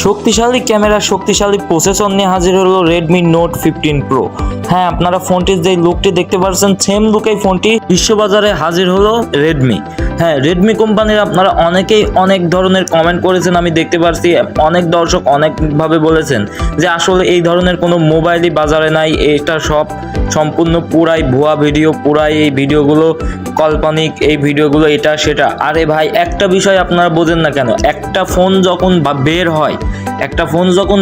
শক্তিশালী ক্যামেরা, শক্তিশালী প্রসেসর নিয়ে হাজির হলো Redmi Note 15 Pro। হ্যাঁ, আপনারা ফোনটির যে লুকটি দেখতে পাচ্ছেন সেম লুকেই ফোনটি বিশ্ববাজারে হাজির হলো রেডমি। হ্যাঁ, রেডমি কোম্পানির আপনারা অনেকেই অনেক ধরনের কমেন্ট করেছেন, আমি দেখতে পাচ্ছি অনেক দর্শক অনেকভাবে বলেছেন যে আসলে এই ধরনের কোনো মোবাইলই বাজারে নাই, এটা সব সম্পূর্ণ পুরাই ভুয়া ভিডিও, পুরাই এই ভিডিওগুলো কাল্পনিক, এই ভিডিওগুলো এটা সেটা। আরে ভাই, একটা বিষয় আপনারা বোঝেন না কেন? একটা ফোন যখন বের হয়, একটা ফোন যখন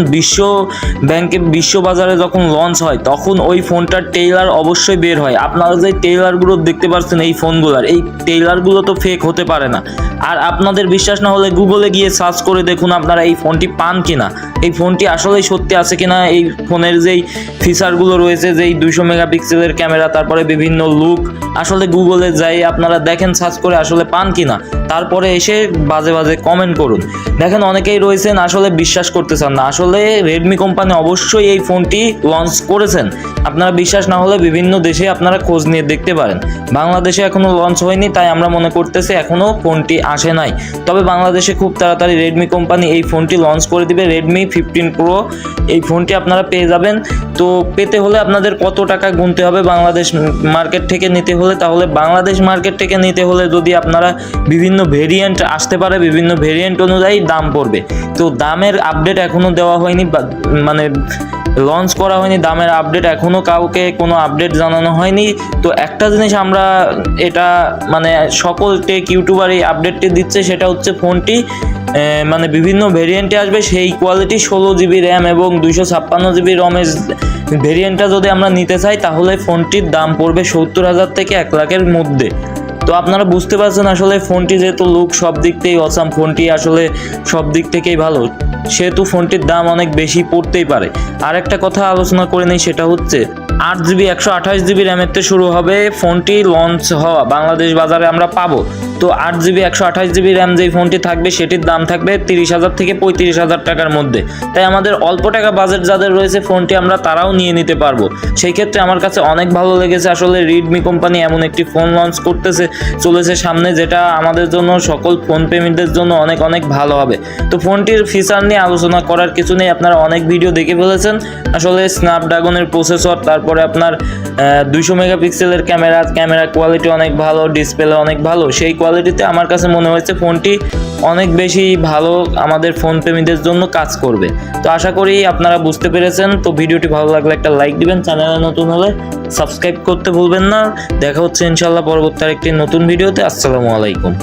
বিশ্ব বাজারে যখন লঞ্চ হয়, তখন ওই ফোনটার ট্রেইলার অবশ্যই বের হয়। আপনারা যে ট্রেইলারগুলো দেখতে পাচ্ছেন এই ফোনগুলোর, এই ট্রেইলারগুলো তো ফেক হতে পারে না। আর আপনাদের বিশ্বাস না হলে গুগলে গিয়ে সার্চ করে দেখুন আপনারা এই ফোনটি পান কিনা, এই ফোনটি আসলেই সত্যি আছে কিনা, এই ফোনের যেই ফিচারগুলো রয়েছে, যেই 200 মেগাপিক্সেলের ক্যামেরা, তারপরে বিভিন্ন লুক, আসলে গুগলে যাই আপনারা দেখেন, সার্চ করে আসলে পান কিনা, তারপরে এসে বাজে বাজে কমেন্ট করুন। দেখেন অনেকেই রয়েছেন আসলে বিশ্বাস করতে চান না। আসলে রেডমি কোম্পানি অবশ্যই এই ফোনটি লঞ্চ করেছেন। আপনারা বিশ্বাস না হলে বিভিন্ন দেশে আপনারা খোঁজ নিয়ে দেখতে পারেন। বাংলাদেশে এখনো লঞ্চ হয়নি, তাই আমরা মনে করতেছি এখনো ফোনটি আসে নাই। তবে বাংলাদেশে খুব তাড়াতাড়ি রেডমি কোম্পানি এই ফোনটি লঞ্চ করে দিবে, Redmi 15 Pro। এই ফোনটি আপনারা পেয়ে যাবেন। তো পেতে হলে আপনাদের কত টাকা গুনতে হবে বাংলাদেশ মার্কেট থেকে নিতে হলে? তাহলে বাংলাদেশ মার্কেট থেকে নিতে হলে যদি আপনারা বিভিন্ন ভেরিয়েন্ট আসতে পারে, বিভিন্ন ভেরিয়েন্ট অনুযায়ী দাম পড়বে। তো দামের আপডেট এখনও দেওয়া হয়নি, মানে লঞ্চ করা হয়নি, দামের আপডেট এখনও কাউকে কোনো আপডেট জানানো হয়নি। তো একটা জিনিস আমরা এটা মানে সকল টেক ইউটিউবার এই আপডেটটি দিচ্ছে, সেটা হচ্ছে ফোনটি মানে বিভিন্ন ভেরিয়েন্টে আসবে, সেই কোয়ালিটি 16 জিবি র্যাম এবং 256 জিবি রমের ভেরিয়েন্টটা যদি আমরা নিতে চাই, তাহলে ফোনটির দাম পড়বে 70,000 থেকে 1 লাখের মধ্যে। তো আপনারা বুঝতে পারছেন আসলে ফোনটি যেহেতু লুক সব দিক থেকেই অসাম, ফোনটি আসলে সব দিক থেকেই ভালো, সেহেতু ফোনটির দাম অনেক বেশি পড়তেই পারে। আর একটা কথা আলোচনা করে নেই, সেটা হচ্ছে 8 জিবি 128 জিবি র্যামের থেকে শুরু হবে ফোনটি লঞ্চ হওয়া, বাংলাদেশ বাজারে আমরা পাবো। তো 8 জিবি 128 জিবি র্যাম যেই ফোনটি থাকবে, সেটির দাম থাকবে 30,000 থেকে 35,000 টাকার মধ্যে। তাই আমাদের অল্প টাকা বাজেট যাদের রয়েছে, ফোনটি আমরা তারাও নিয়ে নিতে পারবো। সেই ক্ষেত্রে আমার কাছে অনেক ভালো লেগেছে আসলে রেডমি কোম্পানি এমন একটি ফোন লঞ্চ করতেছে চলেছে সামনে, যেটা আমাদের জন্য, সকল ফোন প্রেমীদের জন্য অনেক অনেক ভালো হবে। তো ফোনটির ফিচার নিয়ে আলোচনা করার কিছু নেই, আপনারা অনেক ভিডিও দেখে ফেলেছেন। আসলে স্ন্যাপড্রাগনের প্রসেসর, তারপরে আপনার 200 মেগাপিক্সেলের ক্যামেরা কোয়ালিটি অনেক ভালো, ডিসপ্লে অনেক ভালো। সেই কোয়ালিটিতে আমার কাছে মনে হয়েছে ফোনটি অনেক বেশি ভালো, আমাদের ফোন প্রেমীদের জন্য কাজ করবে। তো আশা করি আপনারা বুঝতে পেরেছেন। তো ভিডিওটি ভালো লাগলে একটা লাইক দিবেন, চ্যানেলে নতুন হলে সাবস্ক্রাইব করতে ভুলবেন না। দেখা হচ্ছে ইনশাআল্লাহ পরবর্তী আরেকটি নতুন ভিডিওতে। আসসালামু আলাইকুম।